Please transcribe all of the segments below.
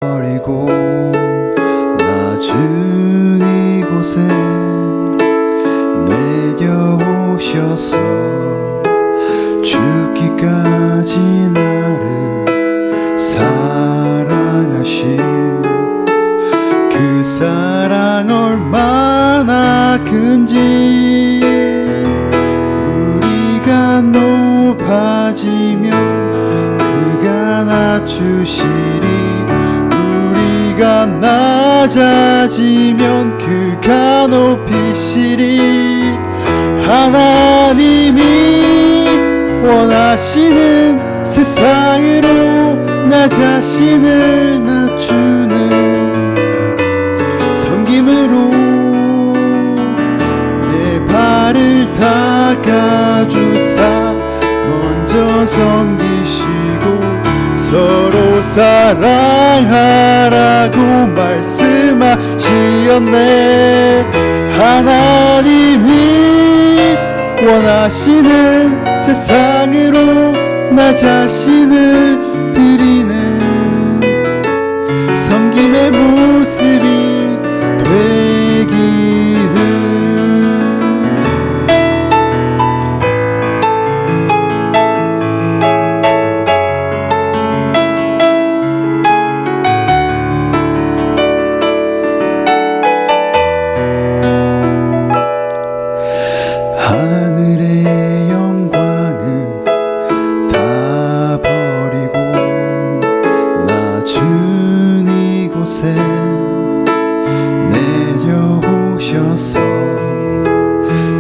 버리고 낮은 이곳에 내려오셔서 죽기까지 나를 사랑하신 그 사랑 얼마나 큰지 우리가 높아지면 그가 낮추시리 우리가 낮아지면 그가 높이시리 하나님이 원하시는 세상으로 나 자신을 낮추는 섬김으로 내 발을 닦아주사 먼저 섬기시고 서로 사랑하라고 말씀하시었네 하나님이 원하시는 세상으로 나 자신을 드리는 섬김의 모습이 되기를 하늘의 영광을 다 버리고 낮은 이곳에 내려오셔서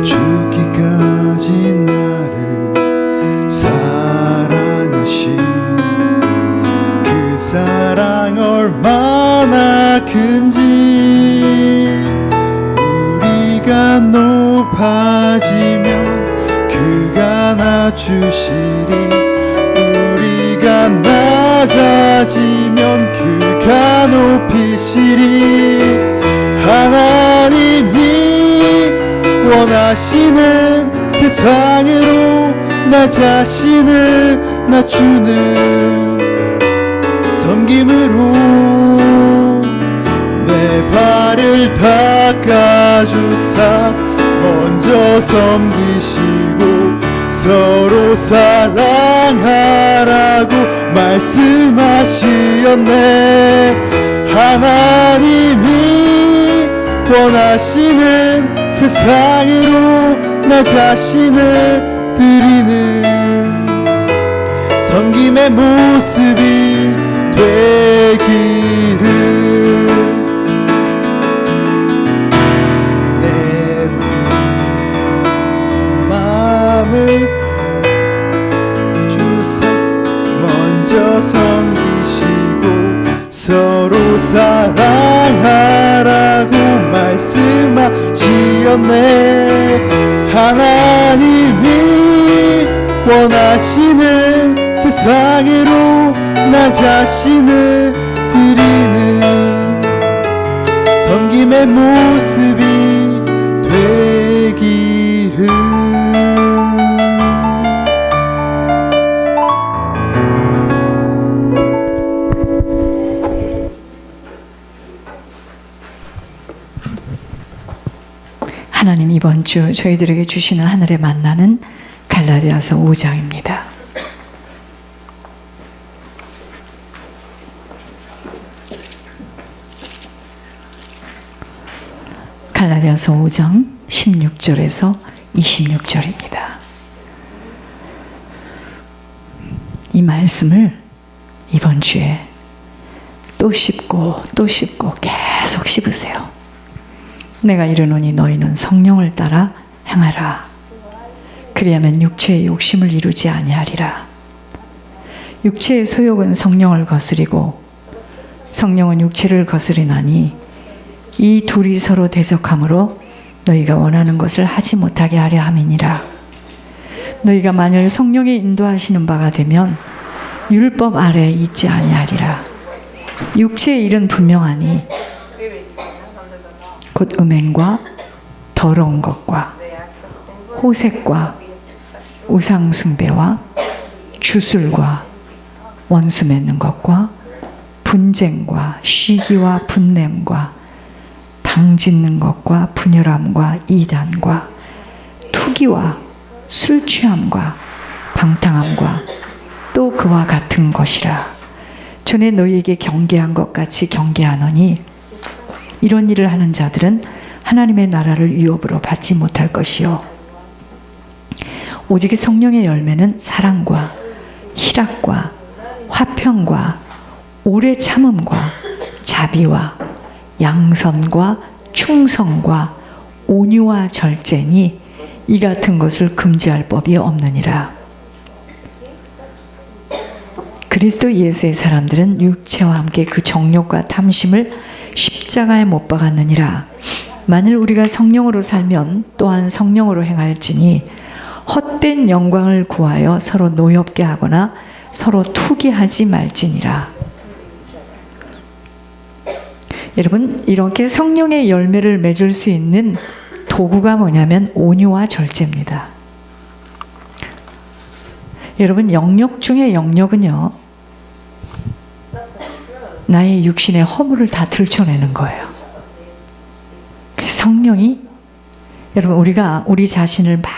죽기까지 나를 사랑하신 그 사랑 얼마나 큰지 우리가 높아지면 그가 낮추시리 우리가 낮아지면 그가 높이시리 하나님이 원하시는 세상으로 나 자신을 낮추는 섬김으로 내 발을 닦아주사 먼저 섬기시고 서로 사랑하라고 말씀하시었네 하나님이 원하시는 세상으로 나 자신을 드리는 섬김의 모습이 되기를 주사 먼저 섬기시고 서로 사랑하라고 말씀하시었네 하나님이 원하시는 세상으로 나 자신을 드리는 섬김의 모습이 되기를 하나님 이번 주 저희들에게 주시는 하늘의 만나는 갈라디아서 5장입니다. 갈라디아서 5장 16절에서 26절입니다. 이 말씀을 이번 주에 또 씹고 또 씹고 계속 씹으세요. 내가 이르노니 너희는 성령을 따라 행하라. 그리하면 육체의 욕심을 이루지 아니하리라. 육체의 소욕은 성령을 거스리고 성령은 육체를 거스리나니 이 둘이 서로 대적하므로 너희가 원하는 것을 하지 못하게 하려 함이니라. 너희가 만일 성령의 인도하시는 바가 되면 율법 아래에 있지 아니하리라. 육체의 일은 분명하니 곧 음행과 더러운 것과 호색과 우상숭배와 주술과 원수 맺는 것과 분쟁과 시기와 분냄과 당짓는 것과 분열함과 이단과 투기와 술 취함과 방탕함과 또 그와 같은 것이라. 전에 너희에게 경계한 것 같이 경계하노니 이런 일을 하는 자들은 하나님의 나라를 유업으로 받지 못할 것이요 오직 성령의 열매는 사랑과 희락과 화평과 오래 참음과 자비와 양선과 충성과 온유와 절제니 이 같은 것을 금지할 법이 없느니라. 그리스도 예수의 사람들은 육체와 함께 그 정욕과 탐심을 십자가에 못 박았느니라. 만일 우리가 성령으로 살면 또한 성령으로 행할지니 헛된 영광을 구하여 서로 노엽게 하거나 서로 투기하지 말지니라. 여러분, 이렇게 성령의 열매를 맺을 수 있는 도구가 뭐냐면 온유와 절제입니다. 여러분, 영역 중에 영역은요, 나의 육신의 허물을 다 들춰내는 거예요. 성령이, 여러분, 우리가 우리 자신을 막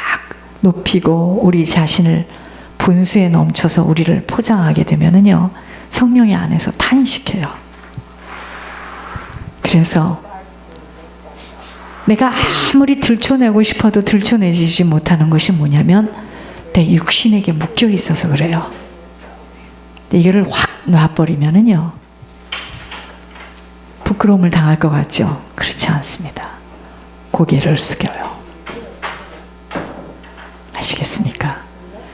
높이고 우리 자신을 분수에 넘쳐서 우리를 포장하게 되면은요, 성령의 안에서 탄식해요. 그래서 내가 아무리 들춰내고 싶어도 들춰내지 못하는 것이 뭐냐면 내 육신에게 묶여 있어서 그래요. 이거를 확 놔버리면은요, 부끄러움을 당할 것 같죠? 그렇지 않습니다. 고개를 숙여요. 아시겠습니까?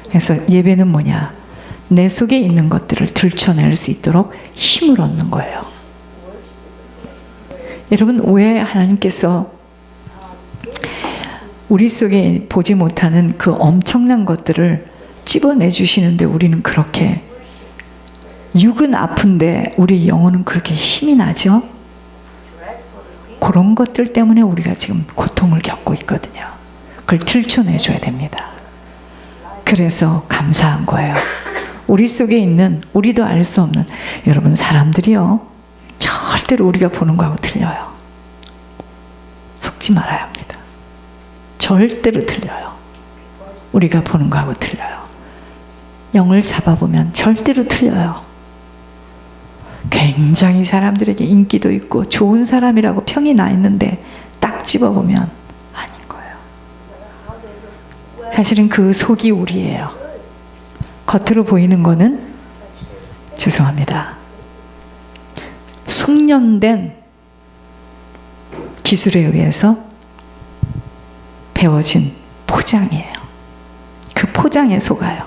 그래서 예배는 뭐냐? 내 속에 있는 것들을 들춰낼 수 있도록 힘을 얻는 거예요. 여러분, 왜 하나님께서 우리 속에 보지 못하는 그 엄청난 것들을 찝어내 주시는데 우리는 그렇게, 육은 아픈데 우리 영혼은 그렇게 힘이 나죠? 그런 것들 때문에 우리가 지금 고통을 겪고 있거든요. 그걸 들춰내줘야 됩니다. 그래서 감사한 거예요. 우리 속에 있는, 우리도 알 수 없는, 여러분, 사람들이요, 절대로 우리가 보는 거하고 틀려요. 속지 말아야 합니다. 절대로 틀려요. 우리가 보는 거하고 틀려요. 영을 잡아보면 절대로 틀려요. 굉장히 사람들에게 인기도 있고 좋은 사람이라고 평이 나 있는데 딱 집어보면 아닌 거예요. 사실은 그 속이 우리예요. 겉으로 보이는 거는, 죄송합니다, 숙련된 기술에 의해서 배워진 포장이에요. 그 포장에 속아요.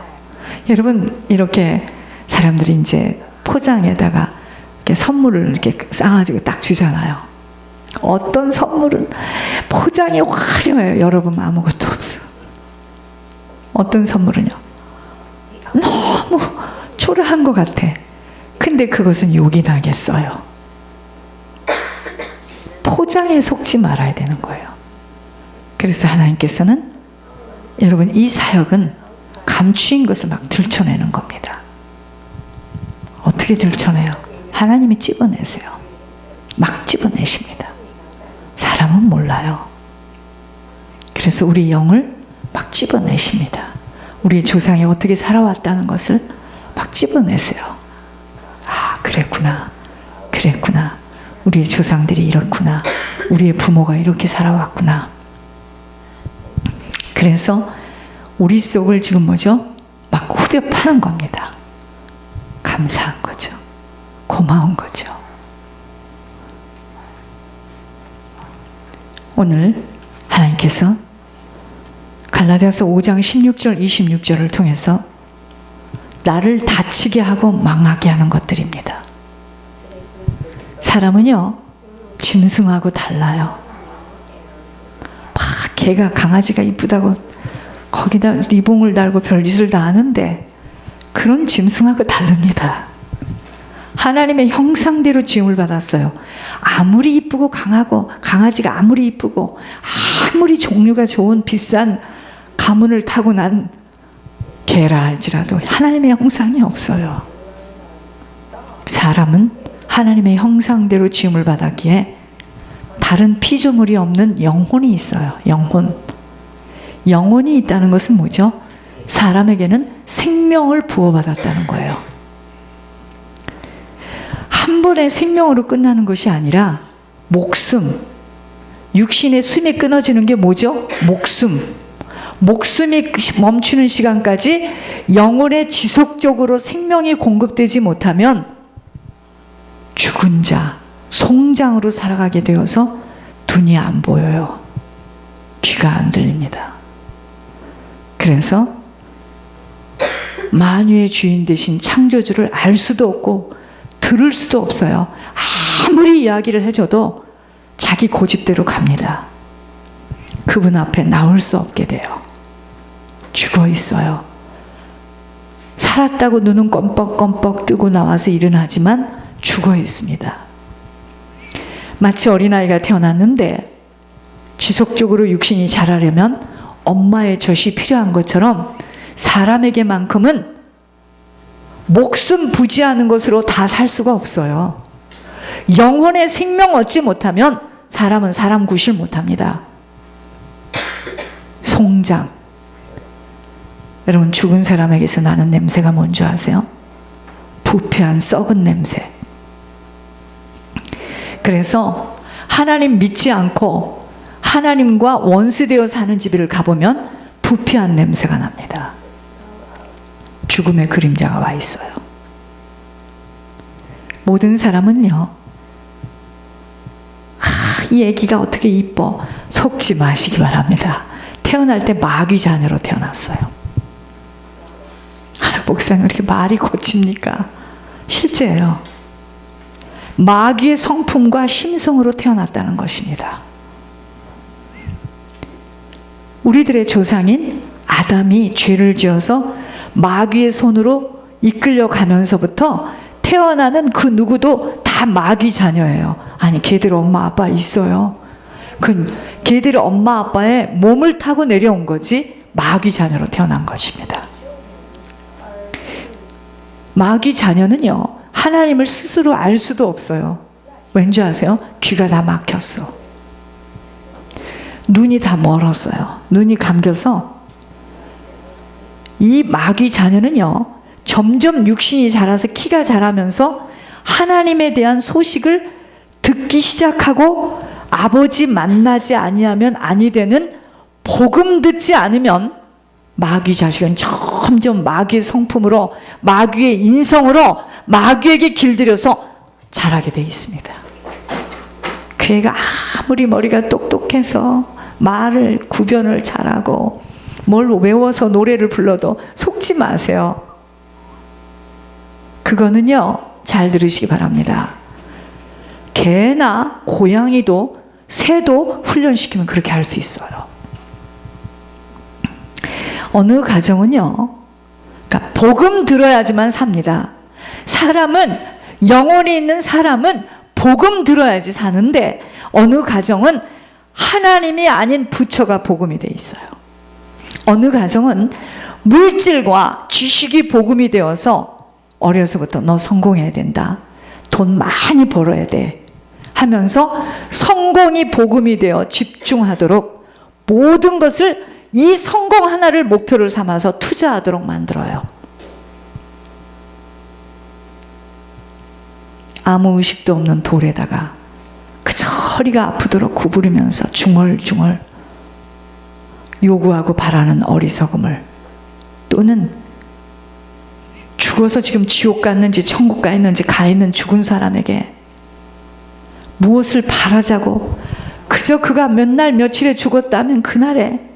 여러분, 이렇게 사람들이 이제 포장에다가 이렇게 선물을 이렇게 싸가지고 딱 주잖아요. 어떤 선물은 포장이 화려해요. 여러분, 아무것도 없어. 어떤 선물은요, 너무 초라한 것 같아. 근데 그것은 욕이 나겠어요. 포장에 속지 말아야 되는 거예요. 그래서 하나님께서는, 여러분, 이 사역은 감추인 것을 막 들춰내는 겁니다. 어떻게 들춰내요? 하나님이 찝어내세요. 막 찝어내십니다. 사람은 몰라요. 그래서 우리 영을 막 찝어내십니다. 우리 조상이 어떻게 살아왔다는 것을 막 찝어내세요. 아, 그랬구나. 그랬구나. 우리의 조상들이 이렇구나. 우리의 부모가 이렇게 살아왔구나. 그래서 우리 속을 지금 뭐죠? 막 후벼 파는 겁니다. 감사한 거죠. 고마운 거죠. 오늘 하나님께서 갈라디아서 5장 16절 26절을 통해서 나를 다치게 하고 망하게 하는 것들입니다. 사람은요, 짐승하고 달라요. 막 개가, 강아지가 이쁘다고 거기다 리봉을 달고 별짓을 다 하는데 그런 짐승하고 다릅니다. 하나님의 형상대로 지음을 받았어요. 아무리 이쁘고 강하고, 강아지가 아무리 이쁘고 아무리 종류가 좋은 비싼 가문을 타고 난 개라 할지라도 하나님의 형상이 없어요. 사람은 하나님의 형상대로 지음을 받았기에 다른 피조물이 없는 영혼이 있어요. 영혼. 영혼이 있다는 것은 뭐죠? 사람에게는 생명을 부어받았다는 거예요. 한 번의 생명으로 끝나는 것이 아니라 목숨, 육신의 숨이 끊어지는 게 뭐죠? 목숨. 목숨이 멈추는 시간까지 영혼에 지속적으로 생명이 공급되지 못하면 죽은 자, 송장으로 살아가게 되어서 눈이 안 보여요. 귀가 안 들립니다. 그래서 만유의 주인 되신 창조주를 알 수도 없고 들을 수도 없어요. 아무리 이야기를 해줘도 자기 고집대로 갑니다. 그분 앞에 나올 수 없게 돼요. 죽어 있어요. 살았다고 눈은 껌뻑껌뻑 뜨고 나와서 일어나지만 죽어 있습니다. 마치 어린아이가 태어났는데 지속적으로 육신이 자라려면 엄마의 젖이 필요한 것처럼 사람에게만큼은 목숨 부지하는 것으로 다 살 수가 없어요. 영혼의 생명 얻지 못하면 사람은 사람 구실 못합니다. 송장. 여러분, 죽은 사람에게서 나는 냄새가 뭔지 아세요? 부패한 썩은 냄새. 그래서 하나님 믿지 않고 하나님과 원수되어 사는 집을 가보면 부패한 냄새가 납니다. 죽음의 그림자가 와 있어요. 모든 사람은요, 이 애기가 어떻게 이뻐, 속지 마시기 바랍니다. 태어날 때 마귀 자녀로 태어났어요. 목사님, 왜 이렇게 말이 고칩니까? 실제예요. 마귀의 성품과 심성으로 태어났다는 것입니다. 우리들의 조상인 아담이 죄를 지어서 마귀의 손으로 이끌려 가면서부터 태어나는 그 누구도 다 마귀 자녀예요. 아니, 걔들 엄마 아빠 있어요. 걔들이 엄마 아빠의 몸을 타고 내려온 거지 마귀 자녀로 태어난 것입니다. 마귀 자녀는요, 하나님을 스스로 알 수도 없어요. 왠지 아세요? 귀가 다 막혔어. 눈이 다 멀었어요. 눈이 감겨서 이 마귀 자녀는요, 점점 육신이 자라서 키가 자라면서 하나님에 대한 소식을 듣기 시작하고 아버지 만나지 아니하면 아니 되는 복음 듣지 않으면 마귀 자식은 점점 마귀의 성품으로, 마귀의 인성으로 마귀에게 길들여서 자라게 돼 있습니다. 그 애가 아무리 머리가 똑똑해서 말을 구변을 잘하고 뭘 외워서 노래를 불러도 속지 마세요. 그거는요, 잘 들으시기 바랍니다. 개나 고양이도 새도 훈련시키면 그렇게 할 수 있어요. 어느 가정은요, 그러니까 복음 들어야지만 삽니다. 사람은, 영혼이 있는 사람은 복음 들어야지 사는데 어느 가정은 하나님이 아닌 부처가 복음이 돼 있어요. 어느 가정은 물질과 지식이 복음이 되어서 어려서부터 너 성공해야 된다, 돈 많이 벌어야 돼 하면서 성공이 복음이 되어 집중하도록 모든 것을 이 성공 하나를 목표를 삼아서 투자하도록 만들어요. 아무 의식도 없는 돌에다가 그저 허리가 아프도록 구부리면서 중얼중얼 요구하고 바라는 어리석음을, 또는 죽어서 지금 지옥 갔는지 천국 가 있는지 가 있는 죽은 사람에게 무엇을 바라자고 그저 그가 몇 날 며칠에 죽었다면 그날에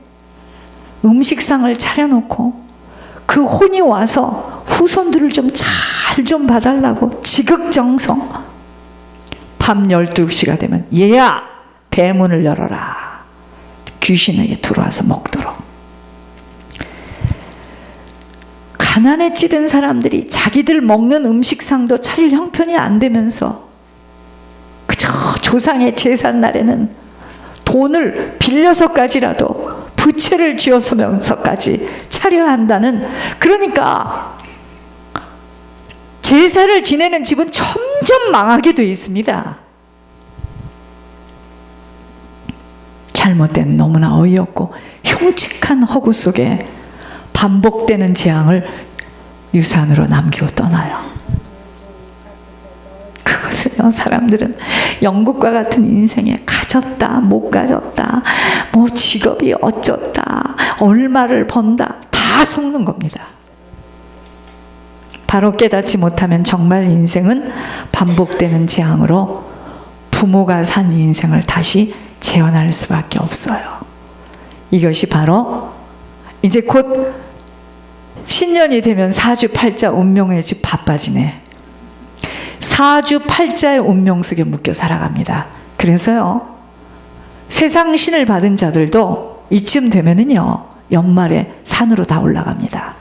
음식상을 차려놓고 그 혼이 와서 후손들을 좀 잘 좀 봐달라고 지극정성, 밤 12시가 되면 얘야 대문을 열어라, 귀신에게 들어와서 먹도록. 가난에 찌든 사람들이 자기들 먹는 음식상도 차릴 형편이 안 되면서 그저 조상의 제삿날에는 돈을 빌려서까지라도 부채를 지어서면서까지 차려야 한다는, 그러니까 제사를 지내는 집은 점점 망하게 돼 있습니다. 잘못된 너무나 어이없고 흉측한 허구 속에 반복되는 재앙을 유산으로 남기고 떠나요. 그것을요, 사람들은 영국과 같은 인생에 가졌다, 못 가졌다, 뭐 직업이 어쩌다, 얼마를 번다, 다 속는 겁니다. 바로 깨닫지 못하면 정말 인생은 반복되는 재앙으로 부모가 산 인생을 다시 재현할 수밖에 없어요. 이것이 바로 이제 곧 신년이 되면 사주팔자 운명의 집 바빠지네. 사주팔자의 운명 속에 묶여 살아갑니다. 그래서요, 세상 신을 받은 자들도 이쯤 되면은요, 연말에 산으로 다 올라갑니다.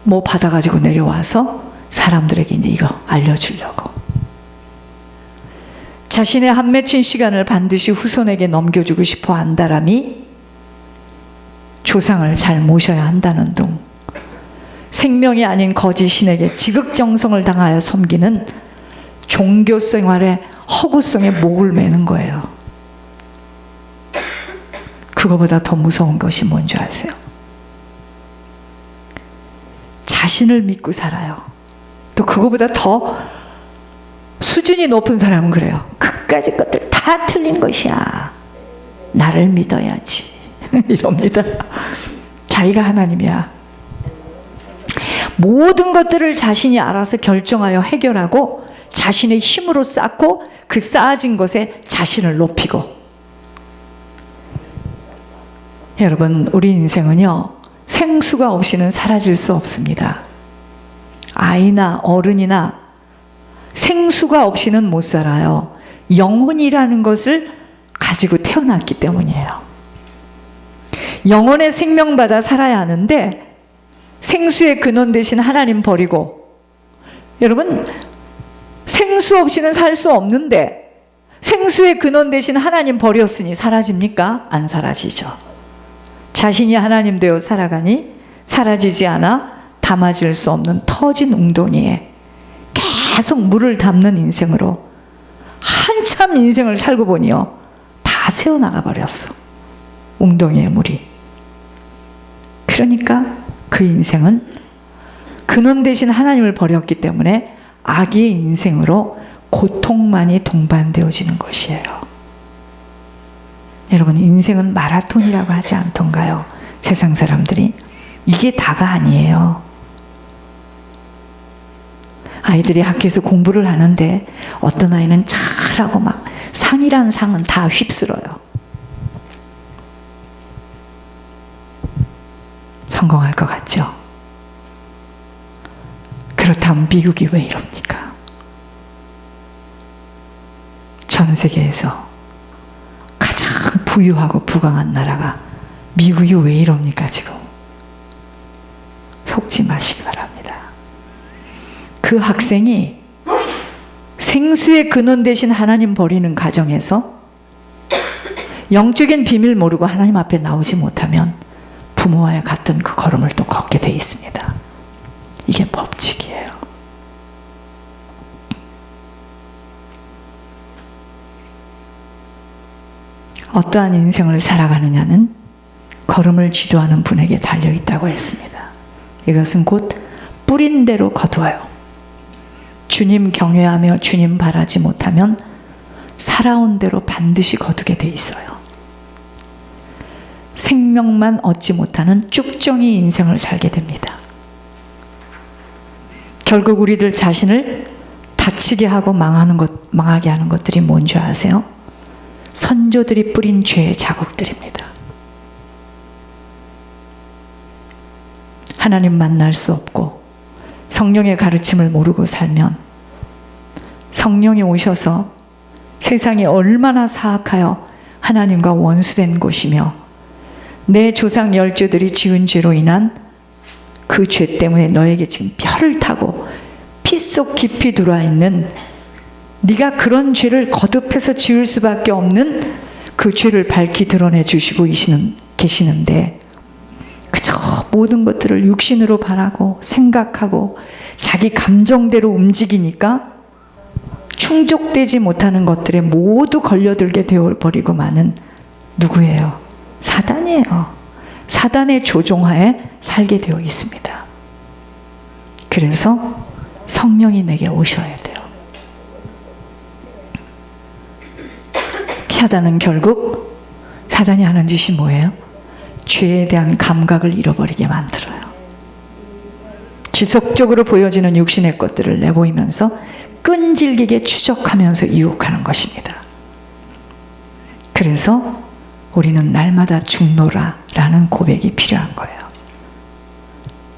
뭐 받아가지고 내려와서 사람들에게 이제 이거 알려주려고. 자신의 한 맺힌 시간을 반드시 후손에게 넘겨주고 싶어 한다람이 조상을 잘 모셔야 한다는 둥, 생명이 아닌 거짓 신에게 지극정성을 당하여 섬기는 종교 생활의 허구성에 목을 매는 거예요. 그거보다 더 무서운 것이 뭔지 아세요? 자신을 믿고 살아요. 또 그거보다 더 수준이 높은 사람은 그래요. 그까짓 것들 다 틀린 것이야. 나를 믿어야지. 이럽니다. 자기가 하나님이야. 모든 것들을 자신이 알아서 결정하여 해결하고 자신의 힘으로 쌓고 그 쌓아진 것에 자신을 높이고. 여러분, 우리 인생은요, 생수가 없이는 사라질 수 없습니다. 아이나 어른이나 생수가 없이는 못 살아요. 영혼이라는 것을 가지고 태어났기 때문이에요. 영혼의 생명받아 살아야 하는데 생수의 근원 되신 하나님 버리고, 여러분, 생수 없이는 살 수 없는데 생수의 근원 되신 하나님 버렸으니 사라집니까? 안 사라지죠. 자신이 하나님 되어 살아가니 사라지지 않아 담아질 수 없는 터진 웅덩이에 계속 물을 담는 인생으로 한참 인생을 살고 보니요, 다 새어나가 버렸어. 웅덩이의 물이. 그러니까 그 인생은 근원 되신 하나님을 버렸기 때문에 악의 인생으로 고통만이 동반되어지는 것이에요. 여러분, 인생은 마라톤이라고 하지 않던가요? 세상 사람들이. 이게 다가 아니에요. 아이들이 학교에서 공부를 하는데 어떤 아이는 잘하고 막 상이란 상은 다 휩쓸어요. 성공할 것 같죠? 그렇다면 미국이 왜 이럽니까? 전 세계에서 가장 부유하고 부강한 나라가 미국이 왜 이럽니까 지금? 속지 마시기 바랍니다. 그 학생이 생수의 근원 되신 하나님 버리는 가정에서 영적인 비밀 모르고 하나님 앞에 나오지 못하면 부모와의 같은 그 걸음을 또 걷게 돼 있습니다. 이게 법칙이에요. 어떠한 인생을 살아가느냐는 걸음을 지도하는 분에게 달려있다고 했습니다. 이것은 곧 뿌린 대로 거두어요. 주님 경외하며 주님 바라지 못하면 살아온 대로 반드시 거두게 돼 있어요. 생명만 얻지 못하는 쭉정이 인생을 살게 됩니다. 결국 우리들 자신을 다치게 하고 망하게 하는 것들이 뭔지 아세요? 선조들이 뿌린 죄의 자국들입니다. 하나님 만날 수 없고 성령의 가르침을 모르고 살면 성령이 오셔서 세상이 얼마나 사악하여 하나님과 원수된 곳이며 내 조상 열조들이 지은 죄로 인한 그 죄 때문에 너에게 지금 뼈를 타고 피 속 깊이 들어와 있는, 네가 그런 죄를 거듭해서 지을 수밖에 없는 그 죄를 밝히 드러내 주시고 계시는데 그저 모든 것들을 육신으로 바라고 생각하고 자기 감정대로 움직이니까 충족되지 못하는 것들에 모두 걸려들게 되어버리고 마는 누구예요? 사단이에요. 사단의 조종하에 살게 되어 있습니다. 그래서 성령이 내게 오셔야 돼요. 사단은 결국 사단이 하는 짓이 뭐예요? 죄에 대한 감각을 잃어버리게 만들어요. 지속적으로 보여지는 육신의 것들을 내보이면서 끈질기게 추적하면서 유혹하는 것입니다. 그래서 우리는 날마다 죽노라 라는 고백이 필요한 거예요.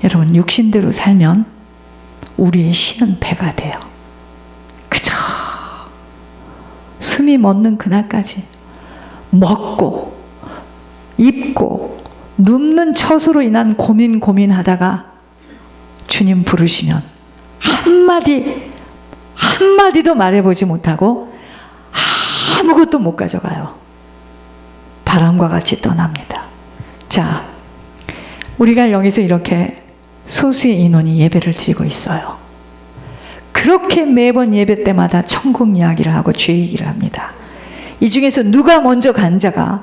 여러분, 육신대로 살면 우리의 신은 배가 돼요. 그저 숨이 멎는 그날까지 먹고 입고 눕는 처소로 인한 고민하다가 주님 부르시면 한마디도 말해보지 못하고 아무것도 못 가져가요. 바람과 같이 떠납니다. 자, 우리가 여기서 이렇게 소수의 인원이 예배를 드리고 있어요. 그렇게 매번 예배 때마다 천국 이야기를 하고 죄 얘기를 합니다. 이 중에서 누가 먼저 간 자가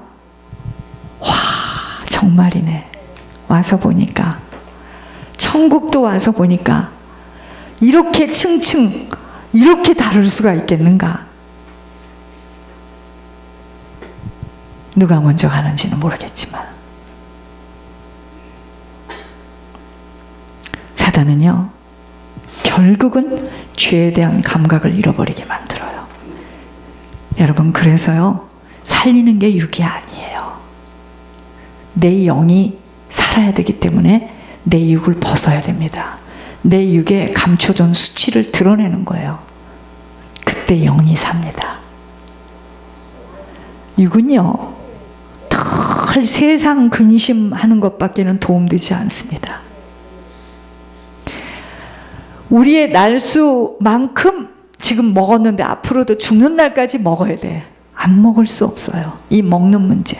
와, 정말이네. 와서 보니까 천국도 와서 보니까 이렇게 층층 이렇게 다를 수가 있겠는가? 누가 먼저 가는지는 모르겠지만 사단은요, 결국은 죄에 대한 감각을 잃어버리게 만들어요. 여러분, 그래서요, 살리는 게 육이 아니에요. 내 영이 살아야 되기 때문에 내 육을 벗어야 됩니다. 내 육에 감춰둔 수치를 드러내는 거예요. 그때 영이 삽니다. 육은요, 덜 세상 근심하는 것밖에는 도움되지 않습니다. 우리의 날수만큼 지금 먹었는데 앞으로도 죽는 날까지 먹어야 돼. 안 먹을 수 없어요. 이 먹는 문제.